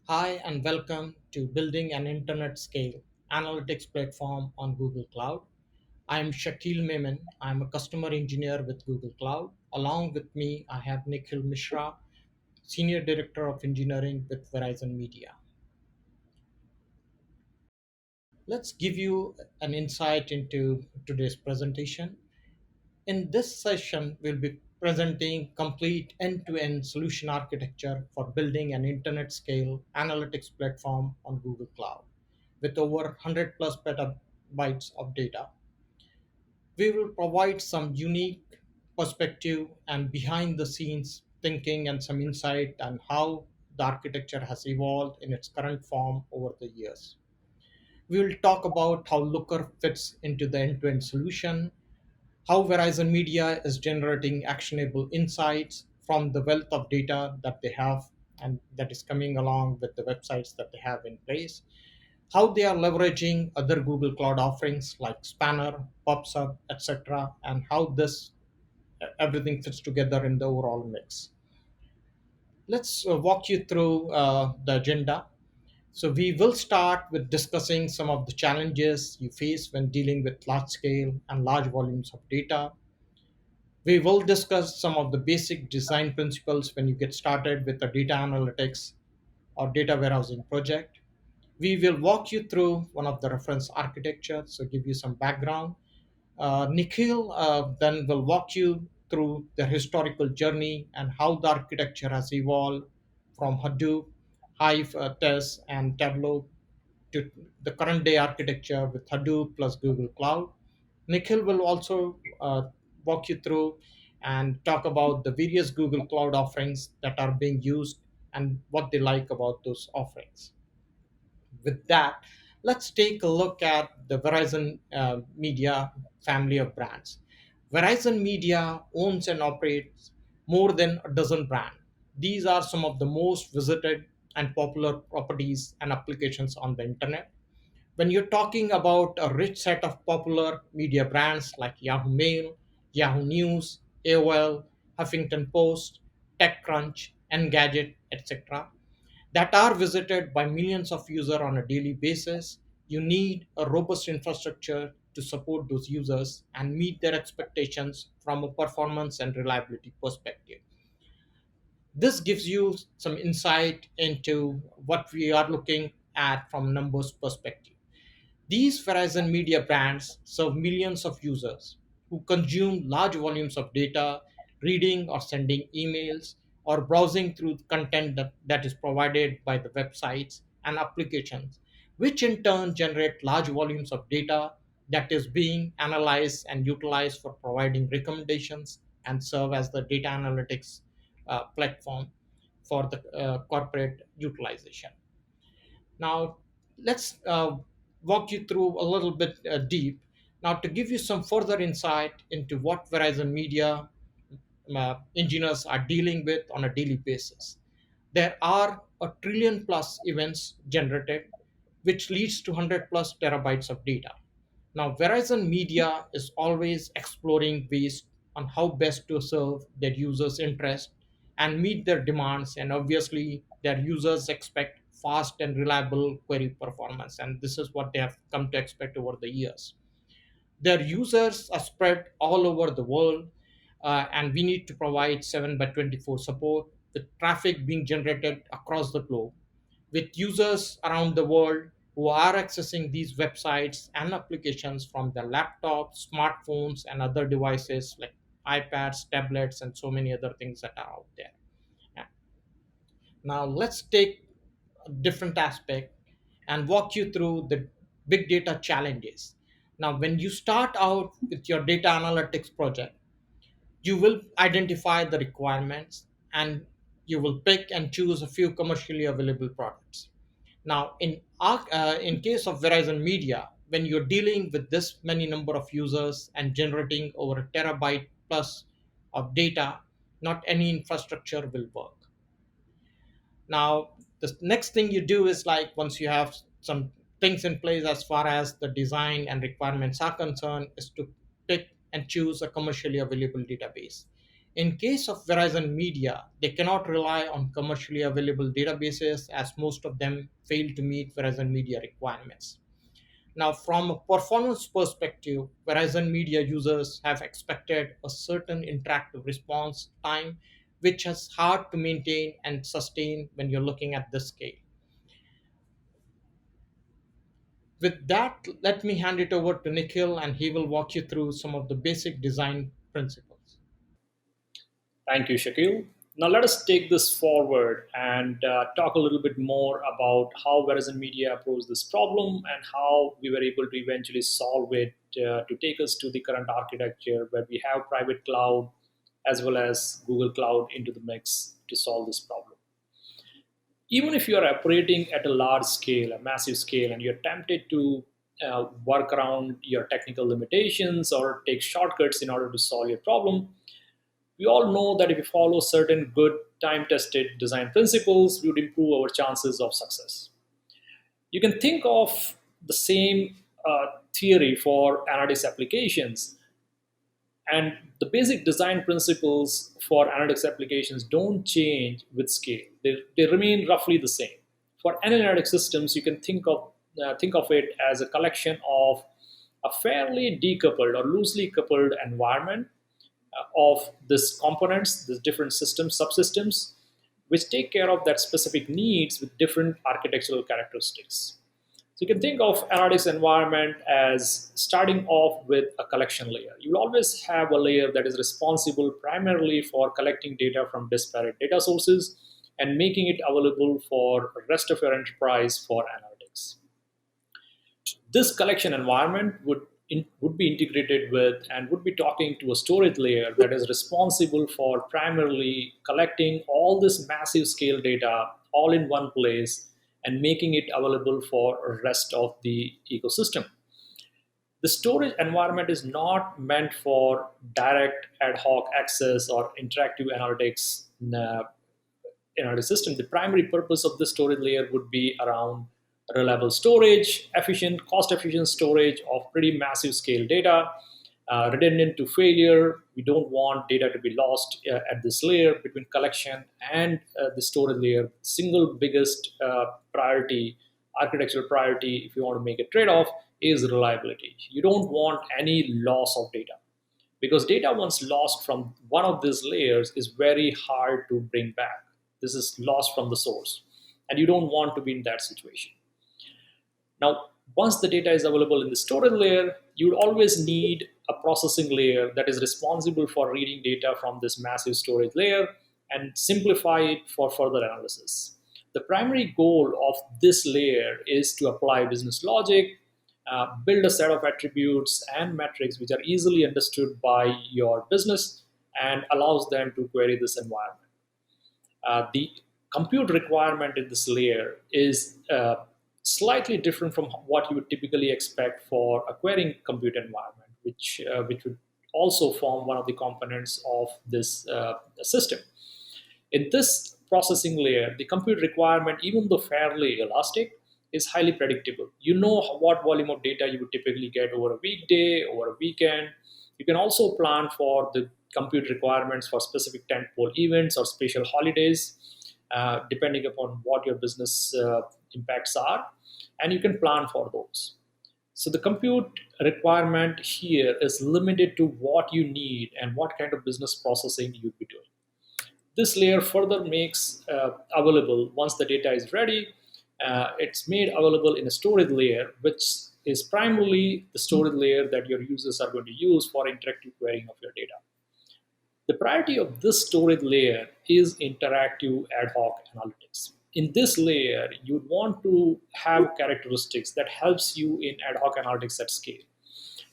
Hi, and welcome to Building an Internet Scale Analytics Platform on Google Cloud. I'm Shakil Memon. I'm a customer engineer with Google Cloud. Along with me, I have Nikhil Mishra, Senior Director of Engineering with Verizon Media. Let's give you an insight into today's presentation. In this session, we'll be presenting complete end-to-end solution architecture for building an internet scale analytics platform on Google Cloud. With over 100 plus petabytes of data, we will provide some unique perspective and behind the scenes thinking and some insight on how the architecture has evolved in its current form over the years. We will talk about how Looker fits into the end to end solution, how Verizon Media is generating actionable insights from the wealth of data that they have and that is coming along with the websites that they have in place, how they are leveraging other Google Cloud offerings like Spanner, PubSub, etc., and how this everything fits together in the overall mix. Let's walk you through the agenda. So, we will start with discussing some of the challenges you face when dealing with large scale and large volumes of data. We will discuss some of the basic design principles when you get started with a data analytics or data warehousing project. We will walk you through one of the reference architectures, so give you some background. Nikhil then will walk you through the historical journey and how the architecture has evolved from Hadoop, Hive, Test, and Tableau to the current day architecture with Hadoop plus Google Cloud. Nikhil will also walk you through and talk about the various Google Cloud offerings that are being used and what they like about those offerings. With that, let's take a look at the Verizon Media family of brands. Verizon Media owns and operates more than a dozen brands. These are some of the most visited and popular properties and applications on the internet. When you're talking about a rich set of popular media brands like Yahoo Mail, Yahoo News, AOL, Huffington Post, TechCrunch, Engadget, etc., that are visited by millions of users on a daily basis, you need a robust infrastructure to support those users and meet their expectations from a performance and reliability perspective. This gives you some insight into what we are looking at from numbers perspective. These Verizon Media brands serve millions of users who consume large volumes of data, reading or sending emails, or browsing through content that is provided by the websites and applications, which in turn generate large volumes of data that is being analyzed and utilized for providing recommendations and serve as the data analytics platform for the corporate utilization. Now, let's walk you through a little bit deep. Now, to give you some further insight into what Verizon Media engineers are dealing with on a daily basis, there are a trillion plus events generated, which leads to 100 plus terabytes of data. Now, Verizon Media is always exploring ways on how best to serve their users' interest and meet their demands. And obviously, their users expect fast and reliable query performance. And this is what they have come to expect over the years. Their users are spread all over the world, and we need to provide 7 by 24 support with traffic being generated across the globe with users around the world who are accessing these websites and applications from their laptops, smartphones, and other devices like iPads, tablets, and so many other things that are out there. Yeah. Now, let's take a different aspect and walk you through the big data challenges. Now, when you start out with your data analytics project, you will identify the requirements and you will pick and choose a few commercially available products. Now, in case of Verizon Media, when you're dealing with this many number of users and generating over a terabyte plus of data, not any infrastructure will work. Now, the next thing you do is like once you have some things in place as far as the design and requirements are concerned, is to pick and choose a commercially available database. In case of Verizon Media, they cannot rely on commercially available databases as most of them fail to meet Verizon Media requirements. Now, from a performance perspective, Verizon Media users have expected a certain interactive response time, which is hard to maintain and sustain when you're looking at this scale. With that, let me hand it over to Nikhil and he will walk you through some of the basic design principles. Thank you, Shakil. Now let us take this forward and talk a little bit more about how Verizon Media approached this problem and how we were able to eventually solve it to take us to the current architecture where we have private cloud as well as Google Cloud into the mix to solve this problem. Even if you are operating at a large scale, a massive scale, and you're tempted to work around your technical limitations or take shortcuts in order to solve your problem, we all know that if we follow certain good time tested design principles, we would improve our chances of success. You can think of the same theory for analytics applications, and the basic design principles for analytics applications don't change with scale. They remain roughly the same. For any analytics systems, you can think of it as a collection of a fairly decoupled or loosely coupled environment of these components, these different systems, subsystems, which take care of that specific needs with different architectural characteristics. So you can think of analytics environment as starting off with a collection layer. You will always have a layer that is responsible primarily for collecting data from disparate data sources and making it available for the rest of your enterprise for analytics. This collection environment would be integrated with and would be talking to a storage layer that is responsible for primarily collecting all this massive scale data all in one place and making it available for rest of the ecosystem. The storage environment is not meant for direct ad hoc access or interactive analytics in our system. The primary purpose of the storage layer would be around reliable storage, efficient, cost efficient storage of pretty massive scale data, redundant to failure. We don't want data to be lost at this layer between collection and the storage layer. Single biggest priority, architectural priority, if you want to make a trade off, is reliability. You don't want any loss of data because data once lost from one of these layers is very hard to bring back. This is lost from the source, and you don't want to be in that situation. Now, once the data is available in the storage layer, you would always need a processing layer that is responsible for reading data from this massive storage layer and simplify it for further analysis. The primary goal of this layer is to apply business logic, build a set of attributes and metrics which are easily understood by your business and allows them to query this environment. The compute requirement in this layer is slightly different from what you would typically expect for a querying compute environment, which would also form one of the components of this system. In this processing layer, the compute requirement, even though fairly elastic, is highly predictable. You know what volume of data you would typically get over a weekday, over a weekend. You can also plan for the compute requirements for specific tentpole events or special holidays, depending upon what your business impacts are, and you can plan for those. So the compute requirement here is limited to what you need and what kind of business processing you'd be doing. This layer further makes available once the data is ready. It's made available in a storage layer, which is primarily the storage layer that your users are going to use for interactive querying of your data. The priority of this storage layer is interactive ad hoc analytics. In this layer, you'd want to have characteristics that helps you in ad hoc analytics at scale.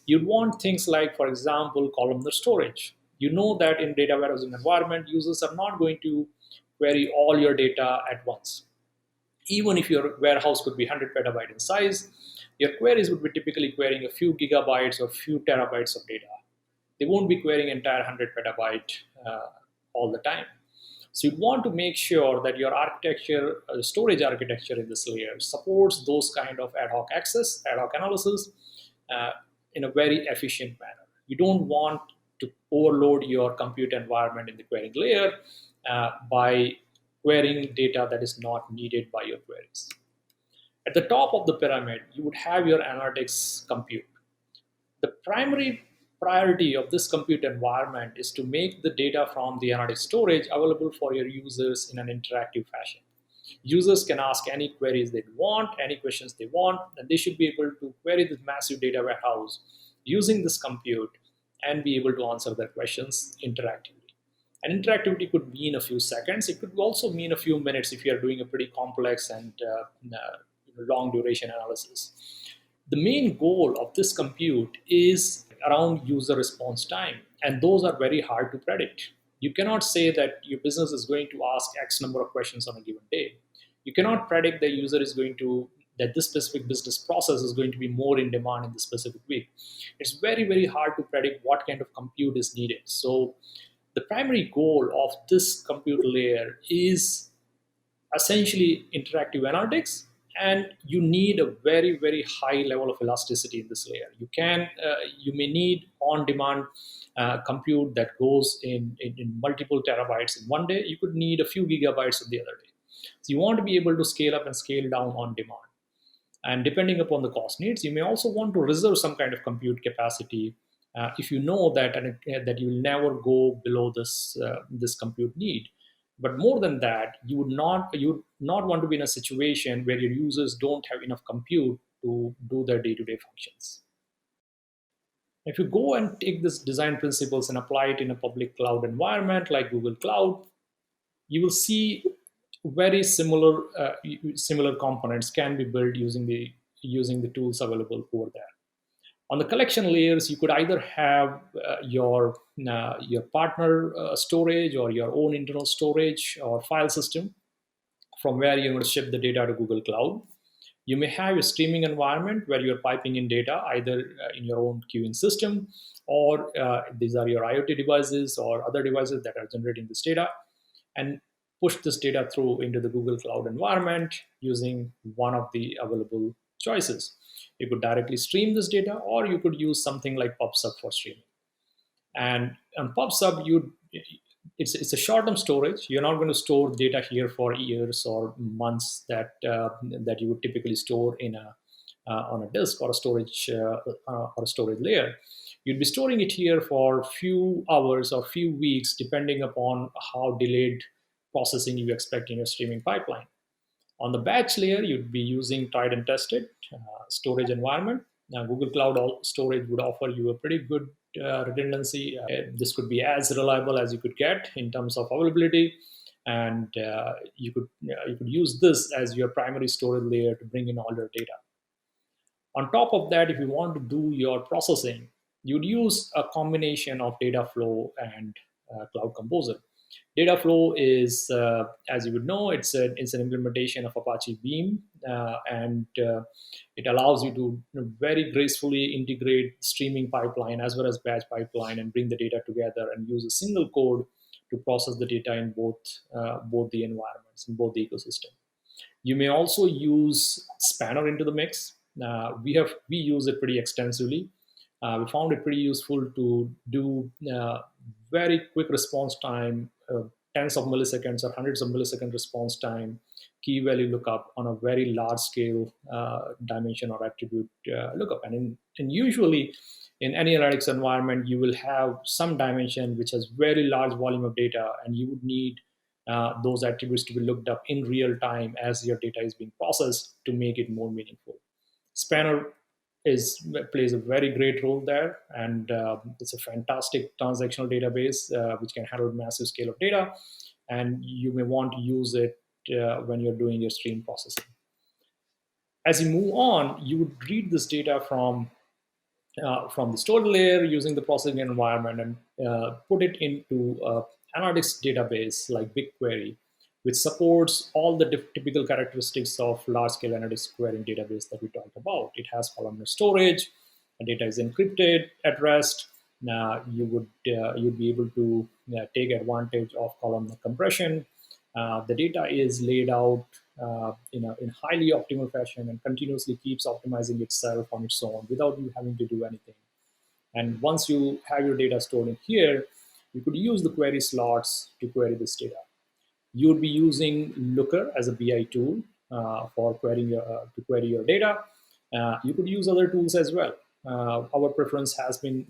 You'd want things like, for example, columnar storage. You know that in data warehousing environment, users are not going to query all your data at once. Even if your warehouse could be 100 petabyte in size, your queries would be typically querying a few gigabytes or few terabytes of data. They won't be querying entire 100 petabyte all the time. So you want to make sure that your architecture, storage architecture in this layer supports those kind of ad hoc access, ad hoc analysis uh, in a very efficient manner. You don't want to overload your compute environment in the querying layer by querying data that is not needed by your queries. At the top of the pyramid, you would have your analytics compute. The primary priority of this compute environment is to make the data from the analytics storage available for your users in an interactive fashion. Users can ask any queries they want, any questions they want, and they should be able to query this massive data warehouse using this compute and be able to answer their questions interactively. And interactivity could mean a few seconds. It could also mean a few minutes if you are doing a pretty complex and long duration analysis. The main goal of this compute is around user response time, and those are very hard to predict. You cannot say that your business is going to ask X number of questions on a given day. You cannot predict the user is going to that this specific business process is going to be more in demand in this specific week. It's very, very hard to predict what kind of compute is needed. So the primary goal of this compute layer is essentially interactive analytics, and you need a very, very high level of elasticity in this layer. You may need on demand compute that goes in multiple terabytes in one day. You could need a few gigabytes of the other day. So you want to be able to scale up and scale down on demand. And depending upon the cost needs, you may also want to reserve some kind of compute capacity if you know that you will never go below this compute need. But more than that, you would not want to be in a situation where your users don't have enough compute to do their day-to-day functions. If you go and take this design principles and apply it in a public cloud environment like Google Cloud, you will see very similar components can be built using the tools available over there. On the collection layers, you could either have your partner storage or your own internal storage or file system from where you're going to ship the data to Google Cloud. You may have a streaming environment where you're piping in data either in your own queuing system, or these are your IoT devices or other devices that are generating this data, and push this data through into the Google Cloud environment using one of the available choices. You could directly stream this data, or you could use something like PubSub for streaming. And on PubSub, it's a short-term storage. You're not going to store data here for years or months that you would typically store in a on a disk or a storage layer. You'd be storing it here for few hours or few weeks, depending upon how delayed processing you expect in your streaming pipeline. On the batch layer, you'd be using tried and tested storage environment. Now, Google Cloud Storage would offer you a pretty good redundancy. This could be as reliable as you could get in terms of availability, and you could use this as your primary storage layer to bring in all your data. On top of that, if you want to do your processing, you'd use a combination of data flow and Cloud Composer. Data flow is, as you would know, it's an implementation of Apache Beam, and it allows you to very gracefully integrate streaming pipeline as well as batch pipeline and bring the data together and use a single code to process the data in both the environments, in both the ecosystem. You may also use Spanner into the mix. We use it pretty extensively. We found it pretty useful to do very quick response time, tens of milliseconds or hundreds of millisecond response time, key value lookup on a very large scale dimension or attribute lookup. And usually in any analytics environment, you will have some dimension which has very large volume of data, and you would need those attributes to be looked up in real time as your data is being processed to make it more meaningful. Spanner plays a very great role there, and it's a fantastic transactional database which can handle massive scale of data, and you may want to use it when you're doing your stream processing. As you move on, you would read this data from the stored layer using the processing environment and put it into analytics database like BigQuery, which supports all the typical characteristics of large-scale analytics querying database that we talked about. It has columnar storage, the data is encrypted at rest. Now you'd be able to take advantage of columnar compression. The data is laid out in highly optimal fashion and continuously keeps optimizing itself on its own without you having to do anything. And once you have your data stored in here, you could use the query slots to query this data. You would be using Looker as a BI tool for to query your data. You could use other tools as well. Our preference has been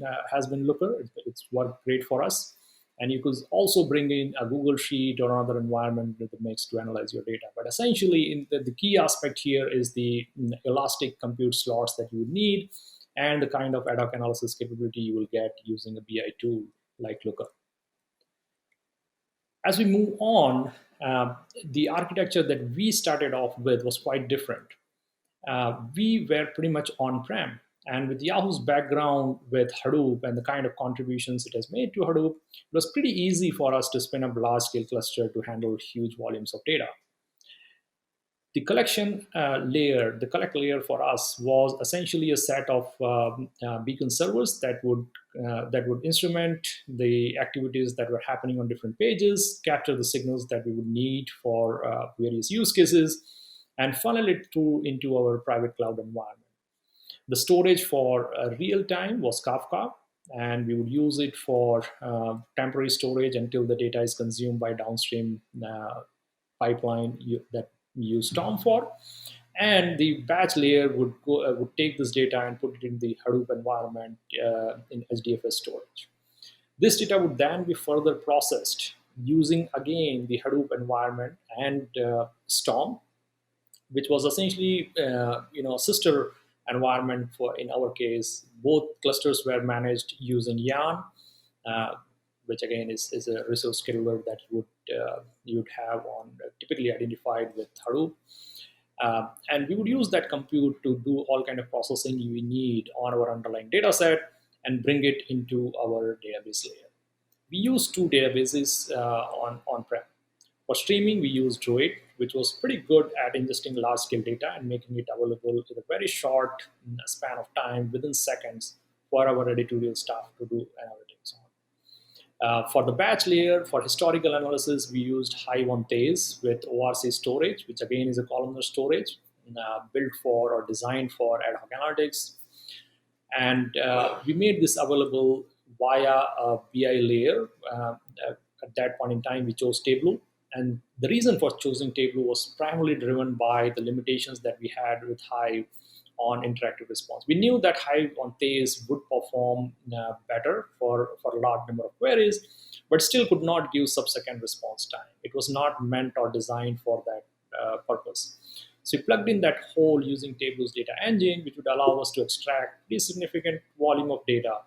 Looker. It's worked great for us. And you could also bring in a Google Sheet or another environment with the mix to analyze your data. But essentially, the key aspect here is the elastic compute slots that you need and the kind of ad hoc analysis capability you will get using a BI tool like Looker. As we move on, the architecture that we started off with was quite different. We were pretty much on-prem. And with Yahoo's background with Hadoop and the kind of contributions it has made to Hadoop, it was pretty easy for us to spin up large-scale cluster to handle huge volumes of data. The collection layer, the collect layer for us was essentially a set of beacon servers that would instrument the activities that were happening on different pages, capture the signals that we would need for various use cases, and funnel it through into our private cloud environment. The storage for real time was Kafka, and we would use it for temporary storage until the data is consumed by downstream pipeline that we use Storm for. And the batch layer would take this data and put it in the Hadoop environment in HDFS storage. This data would then be further processed using again the Hadoop environment and Storm, which was essentially sister environment for, in our case, both clusters were managed using Yarn, uh, which again is a resource scheduler that you would have on typically identified with Hadoop. And we would use that compute to do all kind of processing we need on our underlying data set and bring it into our database layer. We use two databases on-prem. For streaming, we use Druid, which was pretty good at ingesting large-scale data and making it available in a very short span of time, within seconds, for our editorial staff to do analytics on. For the batch layer, for historical analysis, we used Hive on Thais with ORC storage, which again is a columnar storage built for or designed for ad hoc analytics. And we made this available via a BI layer. At that point in time, we chose Tableau. And the reason for choosing Tableau was primarily driven by the limitations that we had with Hive on interactive response. We knew that Hive on Thais would perform better for a large number of queries, but still could not give sub-second response time. It was not meant or designed for that purpose. So we plugged in that hole using Tableau's data engine, which would allow us to extract a significant volume of data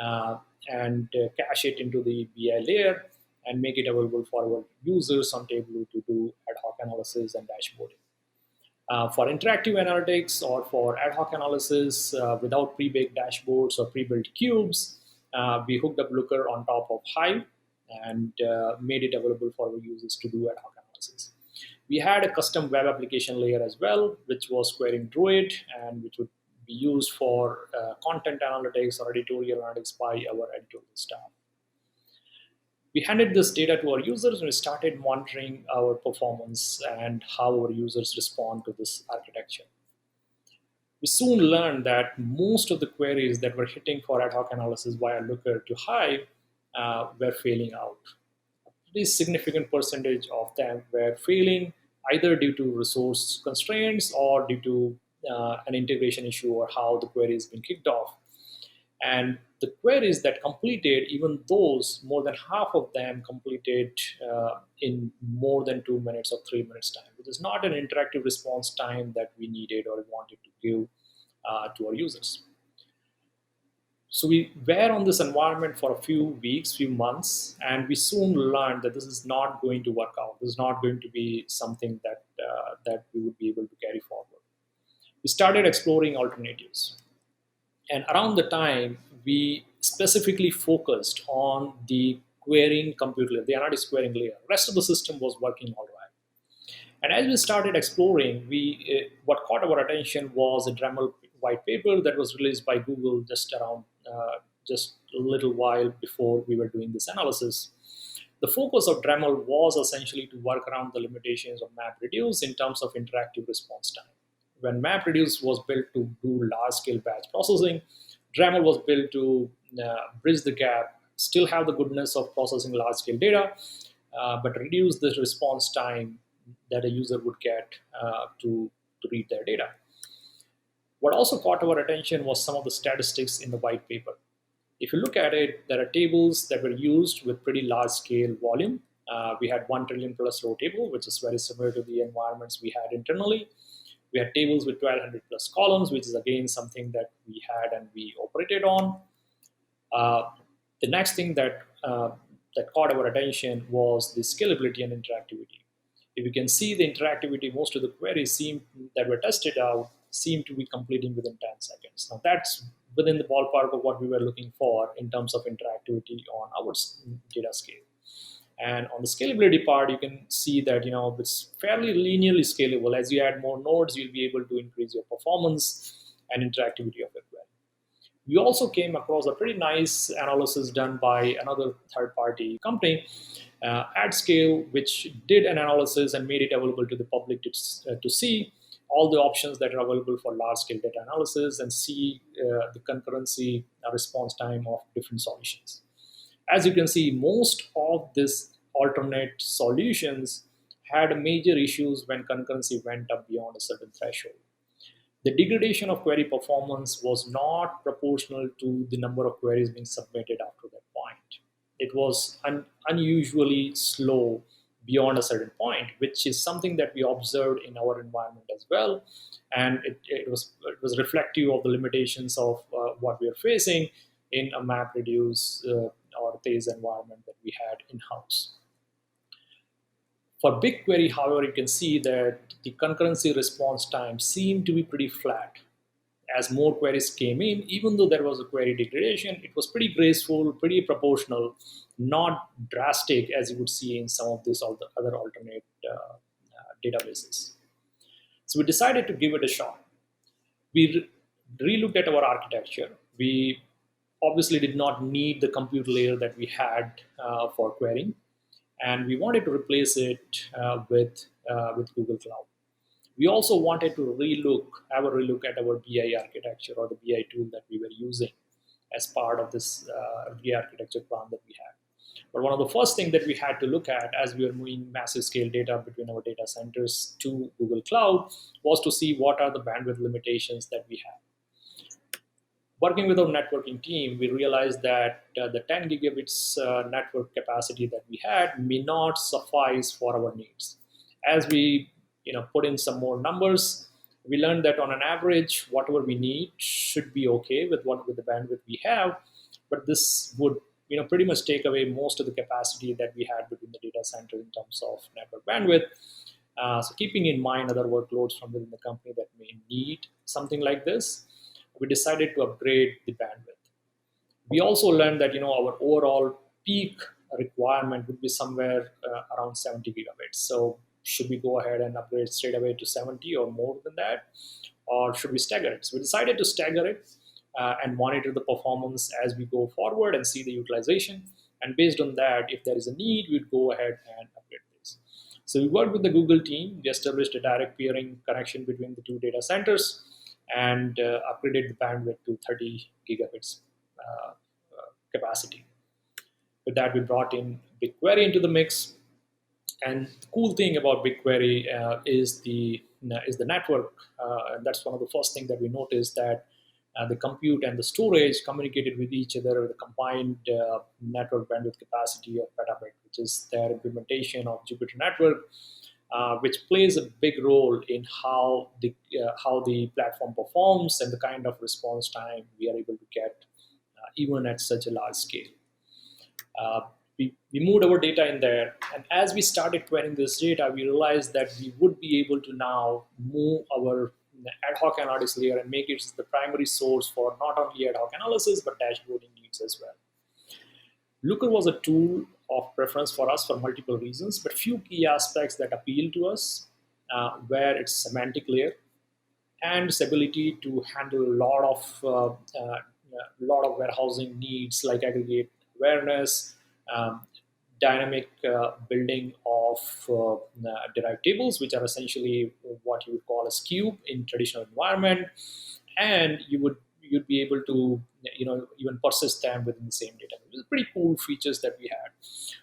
uh, and cache it into the BI layer and make it available for our users on Tableau to do ad hoc analysis and dashboarding. For interactive analytics or for ad hoc analysis without pre-baked dashboards or pre-built cubes, we hooked up Looker on top of Hive and made it available for our users to do ad hoc analysis. We had a custom web application layer as well, which was querying Druid and which would be used for content analytics or editorial analytics by our editorial staff. We handed this data to our users and we started monitoring our performance and how our users respond to this architecture. We soon learned that most of the queries that were hitting for ad hoc analysis via Looker to Hive were failing out. A pretty significant percentage of them were failing either due to resource constraints or due to an integration issue or how the query has been kicked off. And the queries that completed, even those, more than half of them completed in more than 2 minutes or 3 minutes time, which is not an interactive response time that we needed or wanted to give to our users. So we were on this environment for a few weeks, few months, and we soon learned that this is not going to work out. This is not going to be something that we would be able to carry forward. We started exploring alternatives. And around the time, we specifically focused on the querying compute layer, the analytics querying layer. The rest of the system was working all right. And as we started exploring, what caught our attention was a Dremel white paper that was released by Google just a little while before we were doing this analysis. The focus of Dremel was essentially to work around the limitations of MapReduce in terms of interactive response time. When MapReduce was built to do large-scale batch processing, Dremel was built to bridge the gap, still have the goodness of processing large scale data, but reduce the response time that a user would get to read their data. What also caught our attention was some of the statistics in the white paper. If you look at it, there are tables that were used with pretty large scale volume. We had 1 trillion plus row table, which is very similar to the environments we had internally. We had tables with 1200 plus columns, which is again something that we had and we operated on. Uh, the next thing that caught our attention was the scalability and interactivity. If you can see the interactivity, most of the queries that were tested out seem to be completing within 10 seconds. Now that's within the ballpark of what we were looking for in terms of interactivity on our data scale. And on the scalability part, you can see that it's fairly linearly scalable. As you add more nodes, you'll be able to increase your performance and interactivity of your query. We also came across a pretty nice analysis done by another third-party company, AdScale, which did an analysis and made it available to the public to see all the options that are available for large-scale data analysis and see the concurrency response time of different solutions. As you can see, most of these alternate solutions had major issues when concurrency went up beyond a certain threshold. The degradation of query performance was not proportional to the number of queries being submitted after that point. It was unusually slow beyond a certain point, which is something that we observed in our environment as well. And it was reflective of the limitations of what we are facing in a MapReduce or These environment that we had in-house. For BigQuery, however, you can see that the concurrency response time seemed to be pretty flat. As more queries came in, even though there was a query degradation, it was pretty graceful, pretty proportional, not drastic as you would see in some of these other alternate databases. So we decided to give it a shot. We re-looked at our architecture. We obviously did not need the compute layer that we had for querying, and we wanted to replace it with Google Cloud. We also wanted to have a relook at our BI architecture or the BI tool that we were using as part of this re-architecture plan that we had. But one of the first things that we had to look at as we were moving massive scale data between our data centers to Google Cloud was to see what are the bandwidth limitations that we have. Working with our networking team, we realized that the 10 gigabits network capacity that we had may not suffice for our needs. As we put in some more numbers, we learned that on an average, whatever we need should be okay with the bandwidth we have, but this would pretty much take away most of the capacity that we had between the data center in terms of network bandwidth. So keeping in mind other workloads from within the company that may need something like this, we decided to upgrade the bandwidth. We also learned that our overall peak requirement would be somewhere around 70 gigabits. So should we go ahead and upgrade straight away to 70 or more than that, or should we stagger it? So we decided to stagger it and monitor the performance as we go forward and see the utilization. And based on that, if there is a need, we'd go ahead and upgrade this. So we worked with the Google team. We established a direct peering connection between the two data centers and upgraded the bandwidth to 30 gigabits capacity. With that, we brought in BigQuery into the mix. And the cool thing about BigQuery is the network. And that's one of the first things that we noticed, that the compute and the storage communicated with each other with a combined network bandwidth capacity of petabyte, which is their implementation of Jupyter Network, which plays a big role in how the platform performs and the kind of response time we are able to get even at such a large scale. We moved our data in there, and as we started querying this data, we realized that we would be able to now move our ad hoc analytics layer and make it the primary source for not only ad hoc analysis but dashboarding needs as well. Looker was a tool of preference for us for multiple reasons, but few key aspects that appeal to us were its semantic layer and its ability to handle a lot of warehousing needs like aggregate awareness, um, dynamic building of derived tables, which are essentially what you would call a cube in traditional environment, and you would you'd be able to even persist them within the same data. It was pretty cool features that we had.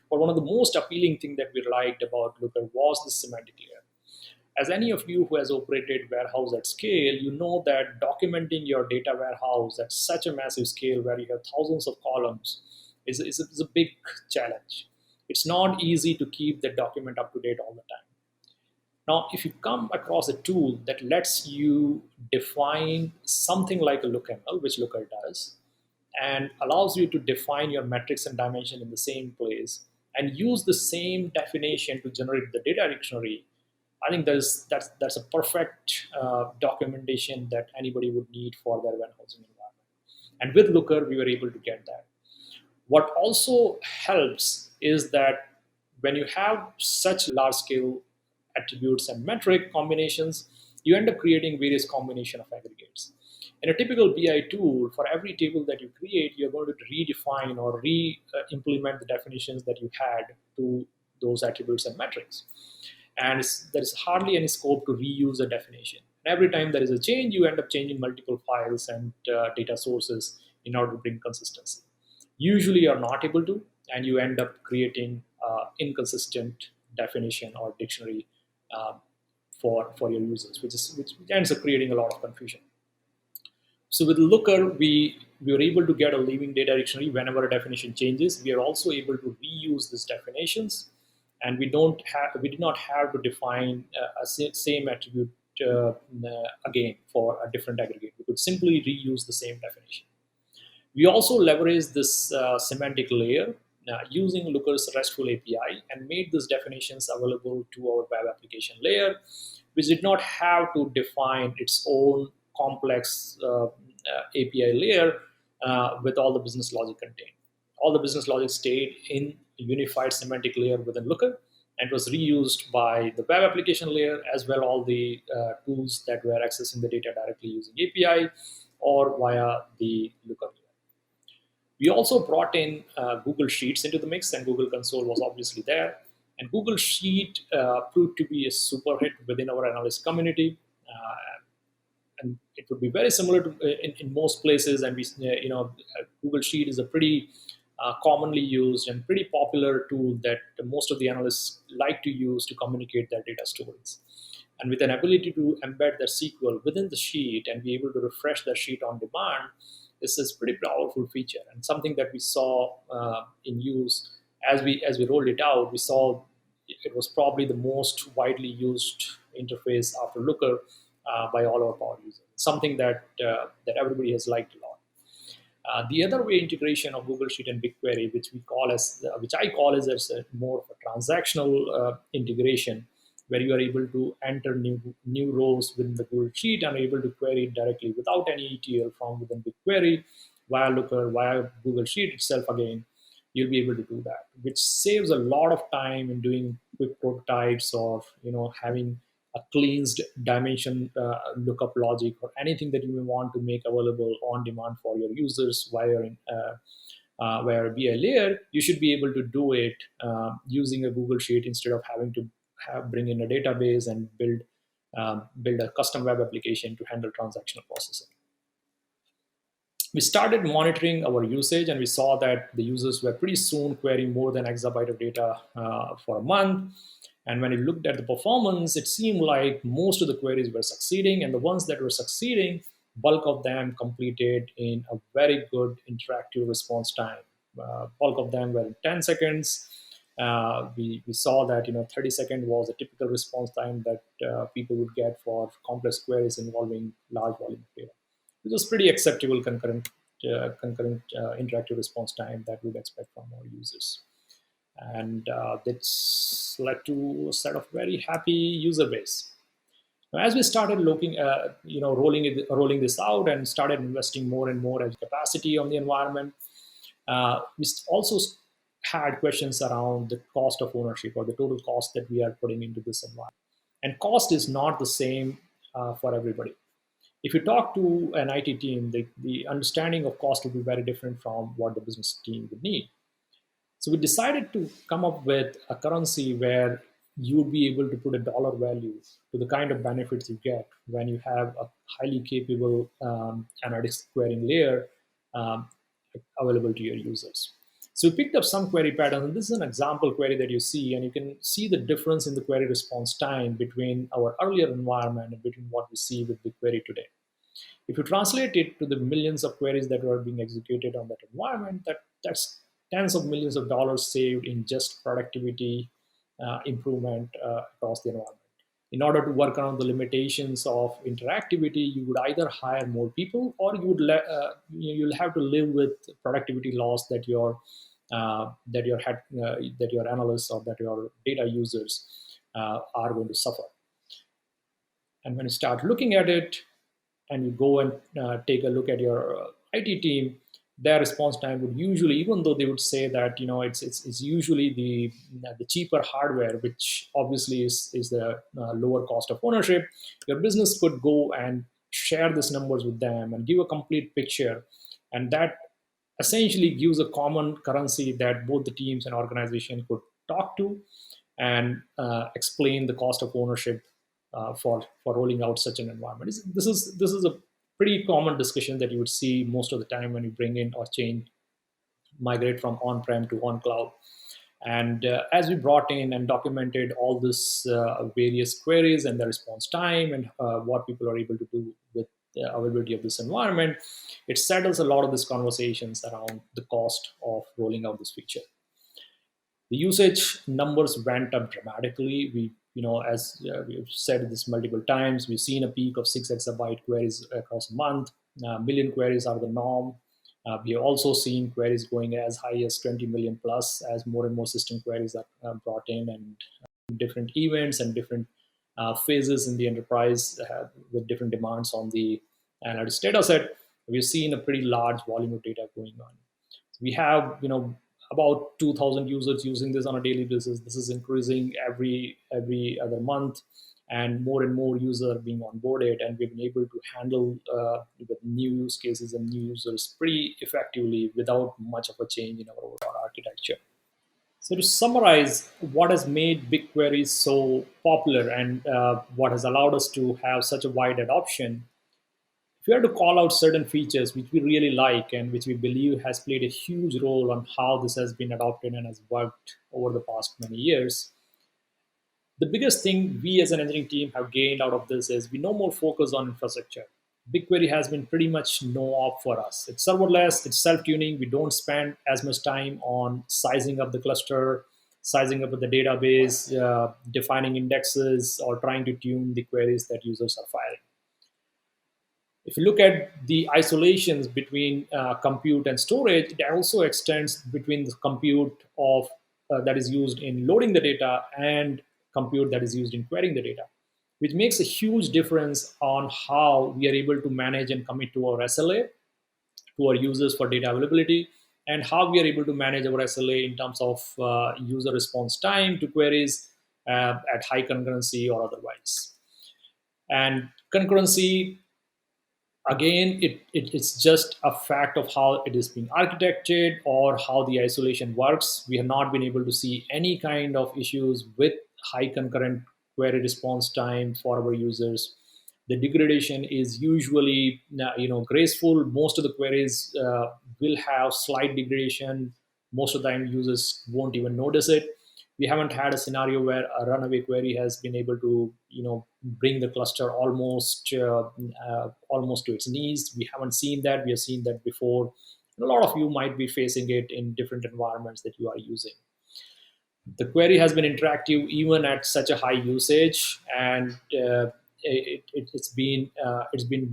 But one of the most appealing thing that we liked about Looker was the semantic layer. As any of you who has operated warehouse at scale, you know that documenting your data warehouse at such a massive scale where you have thousands of columns is a big challenge. It's not easy to keep the document up to date all the time. Now, if you come across a tool that lets you define something like a lookml, which Looker does, and allows you to define your metrics and dimension in the same place and use the same definition to generate the data dictionary, I think that's a perfect documentation that anybody would need for their warehousing environment. And with Looker, we were able to get that. What also helps is that when you have such large scale attributes and metric combinations, you end up creating various combination of aggregates. In a typical BI tool, for every table that you create, you're going to redefine or re-implement the definitions that you had to those attributes and metrics. And there is hardly any scope to reuse a definition. And every time there is a change, you end up changing multiple files and data sources in order to bring consistency. Usually you're not able to, and you end up creating inconsistent definition or dictionary uh, for your users, which ends up creating a lot of confusion. So with Looker, we were able to get a living data dictionary whenever a definition changes. We are also able to reuse these definitions, and we did not have to define same attribute again for a different aggregate. We could simply reuse the same definition. We also leveraged this semantic layer using Looker's RESTful API and made these definitions available to our web application layer, which did not have to define its own complex API layer with all the business logic contained. All the business logic stayed in a unified semantic layer within Looker and was reused by the web application layer as well all the tools that were accessing the data directly using API or via the Looker layer. We also brought in Google Sheets into the mix, and Google Console was obviously there. And Google Sheet proved to be a super hit within our analyst community. And it would be very similar to in most places. And Google Sheet is a pretty commonly used and pretty popular tool that most of the analysts like to use to communicate their data stories. And with an ability to embed the SQL within the sheet and be able to refresh the sheet on demand, this is pretty powerful feature and something that we saw in use as we rolled it out. We saw it was probably the most widely used interface after Looker by all our power users. Something that everybody has liked a lot. The other way integration of Google Sheet and BigQuery, which I call as a more of a transactional integration, where you are able to enter new rows within the Google Sheet and are able to query it directly without any ETL from within BigQuery via Looker, via Google Sheet itself again. You'll be able to do that, which saves a lot of time in doing quick prototypes or having a cleansed dimension lookup logic or anything that you may want to make available on demand for your users via a BI layer. You should be able to do it using a Google Sheet instead of having to bring in a database and build a custom web application to handle transactional processing. We started monitoring our usage and we saw that the users were pretty soon querying more than exabyte of data for a month. And when we looked at the performance, it seemed like most of the queries were succeeding, and the ones that were succeeding, bulk of them completed in a very good interactive response time. Bulk of them were in 10 seconds. We saw that 30 seconds was a typical response time that people would get for complex queries involving large volume of data. It was pretty acceptable concurrent interactive response time that we'd expect from our users. And that's led to a set of very happy user base. Now, as we started looking, rolling this out and started investing more and more as capacity on the environment, we also had questions around the cost of ownership or the total cost that we are putting into this environment. And cost is not the same for everybody. If you talk to an IT team, the understanding of cost will be very different from what the business team would need. So we decided to come up with a currency where you would be able to put a dollar value to the kind of benefits you get when you have a highly capable analytics querying layer um, available to your users. So we picked up some query patterns, and this is an example query that you see, and you can see the difference in the query response time between our earlier environment and between what we see with BigQuery today. If you translate it to the millions of queries that were being executed on that environment, that's tens of millions of dollars saved in just productivity improvement across the environment. In order to work around the limitations of interactivity, you would either hire more people, or you'll have to live with productivity loss that your analysts or that your data users are going to suffer. And when you start looking at it, and you go and take a look at your IT team, their response time would usually, even though they would say that it's usually the cheaper hardware, which obviously is the lower cost of ownership. Your business could go and share these numbers with them and give a complete picture, and that essentially gives a common currency that both the teams and organization could talk to and explain the cost of ownership for rolling out such an environment. This is a pretty common discussion that you would see most of the time when you bring in or change migrate from on-prem to on-cloud. And as we brought in and documented all this various queries and the response time and what people are able to do with the availability of this environment, it settles a lot of these conversations around the cost of rolling out this feature. The usage numbers went up dramatically. As we've said this multiple times, we've seen a peak of 6 exabyte queries across a month. Million queries are the norm. We have also seen queries going as high as 20 million plus as more and more system queries are brought in, and different events and different phases in the enterprise with different demands on the analytics data set. We've seen a pretty large volume of data going on. We have about 2,000 users using this on a daily basis. This is increasing every other month, and more users are being onboarded, and we've been able to handle with new use cases and new users pretty effectively without much of a change in our overall architecture. So to summarize, what has made BigQuery so popular and what has allowed us to have such a wide adoption, if we are to call out certain features which we really like and which we believe has played a huge role on how this has been adopted and has worked over the past many years, the biggest thing we as an engineering team have gained out of this is we no more focus on infrastructure. BigQuery has been pretty much no op for us. It's serverless, it's self-tuning. We don't spend as much time on sizing up the cluster, sizing up the database, defining indexes, or trying to tune the queries that users are firing. If you look at the isolations between compute and storage, it also extends between the compute of that is used in loading the data and compute that is used in querying the data, which makes a huge difference on how we are able to manage and commit to our SLA to our users for data availability, and how we are able to manage our SLA in terms of user response time to queries at high concurrency or otherwise. And concurrency, again, it's just a fact of how it is being architected or how the isolation works. We have not been able to see any kind of issues with high concurrent query response time for our users. The degradation is usually graceful. Most of the queries will have slight degradation. Most of the time users won't even notice it. We haven't had a scenario where a runaway query has been able to bring the cluster almost to its knees. We haven't seen that. We have seen that before. A lot of you might be facing it in different environments that you are using. The query has been interactive even at such a high usage, and it's been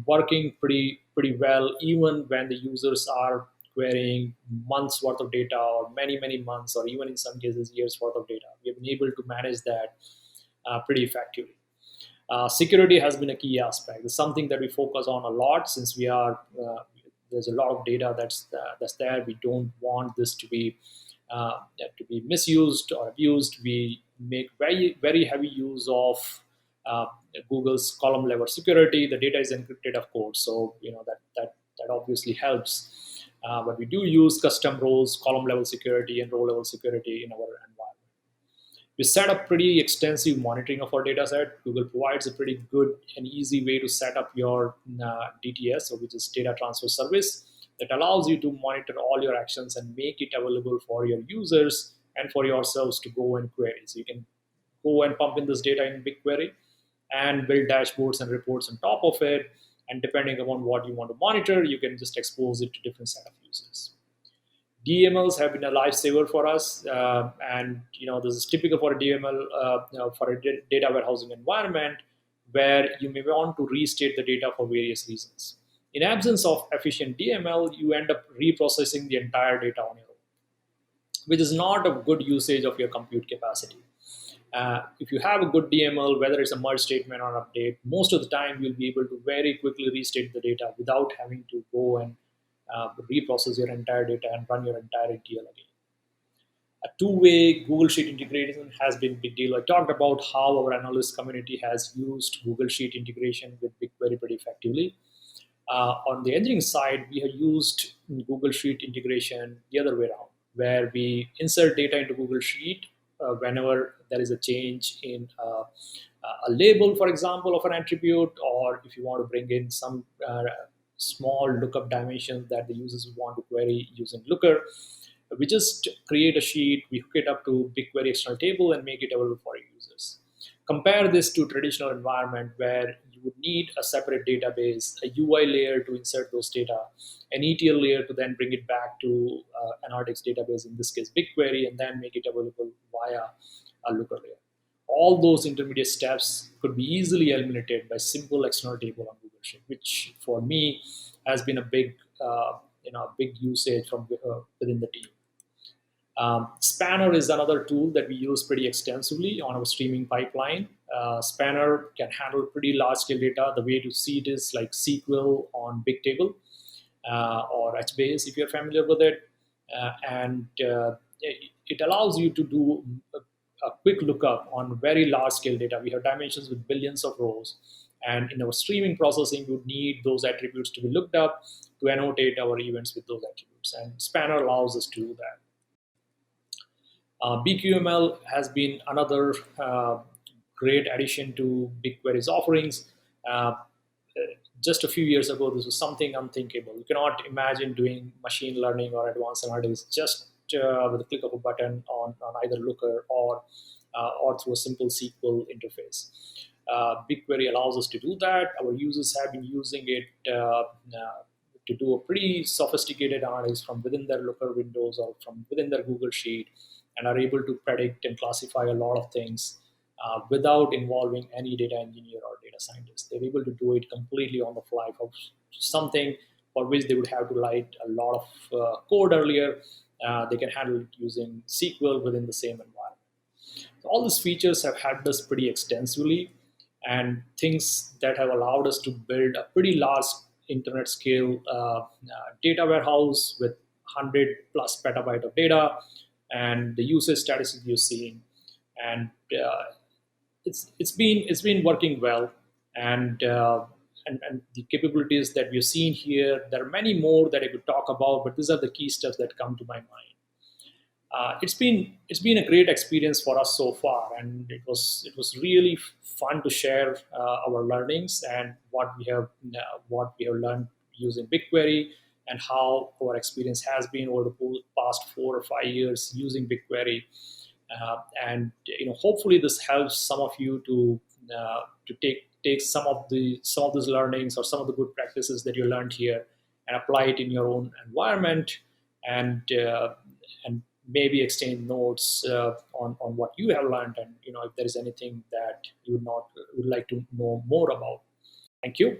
working pretty well even when the users are querying months worth of data, or many months, or even in some cases years worth of data. We have been able to manage that pretty effectively. Security has been a key aspect. It's something that we focus on a lot, since there's a lot of data that's there. We don't want this to be misused or abused. We make very heavy use of uh, Google's column level security. The data is encrypted, of course, so that obviously helps. But we do use custom roles, column level security, and row level security in our environment. We set up pretty extensive monitoring of our data set. Google provides a pretty good and easy way to set up your DTS, or which is data transfer service, that allows you to monitor all your actions and make it available for your users and for yourselves to go and query. So you can go and pump in this data in BigQuery and build dashboards and reports on top of it. And depending upon what you want to monitor, you can just expose it to different set of users. DMLs have been a lifesaver for us, and this is typical for a DML, for a data warehousing environment, where you may want to restate the data for various reasons. In absence of efficient DML, you end up reprocessing the entire data on your own, which is not a good usage of your compute capacity. If you have a good DML, whether it's a merge statement or update, most of the time you'll be able to very quickly restate the data without having to go and reprocess your entire data and run your entire ETL again. A two-way Google Sheet integration has been a big deal. I talked about how our analyst community has used Google Sheet integration with BigQuery pretty effectively. On the engineering side, we have used Google Sheet integration the other way around, where we insert data into Google Sheet whenever there is a change in a label, for example, of an attribute, or if you want to bring in some small lookup dimensions that the users want to query using Looker. We just create a sheet, we hook it up to BigQuery external table and make it available for users. Compare this to traditional environment where you would need a separate database, a UI layer to insert those data, an ETL layer to then bring it back to analytics database, in this case BigQuery, and then make it available via a Looker layer. All those intermediate steps could be easily eliminated by simple external table on Google Sheet, which for me has been a big usage from within the team. Spanner is another tool that we use pretty extensively on our streaming pipeline. Spanner can handle pretty large scale data. The way to see it is like SQL on Bigtable, or HBase if you're familiar with it. And it allows you to do a quick lookup on very large scale data. We have dimensions with billions of rows. And in our streaming processing, we would need those attributes to be looked up to annotate our events with those attributes. And Spanner allows us to do that. BQML has been another great addition to BigQuery's offerings. Just a few years ago, this was something unthinkable. You cannot imagine doing machine learning or advanced analytics just with a click of a button on either Looker or through a simple SQL interface. BigQuery allows us to do that. Our users have been using it to do a pretty sophisticated analysis from within their Looker windows or from within their Google Sheet, and are able to predict and classify a lot of things without involving any data engineer or data scientist. They're able to do it completely on the fly for something for which they would have to write a lot of code earlier. They can handle it using SQL within the same environment. So all these features have helped us pretty extensively, and things that have allowed us to build a pretty large internet scale data warehouse with 100 plus petabyte of data, and the usage statistics you're seeing. And it's been working well, and and the capabilities that we're seeing here, there are many more that I could talk about, but these are the key steps that come to my mind. It's been a great experience for us so far, and it was really fun to share our learnings and what we have learned using BigQuery, and how our experience has been over the past 4 or 5 years using BigQuery. And hopefully this helps some of you to take some of these learnings or some of the good practices that you learned here and apply it in your own environment, and maybe exchange notes on what you have learned, and if there is anything that you would like to know more about. Thank you.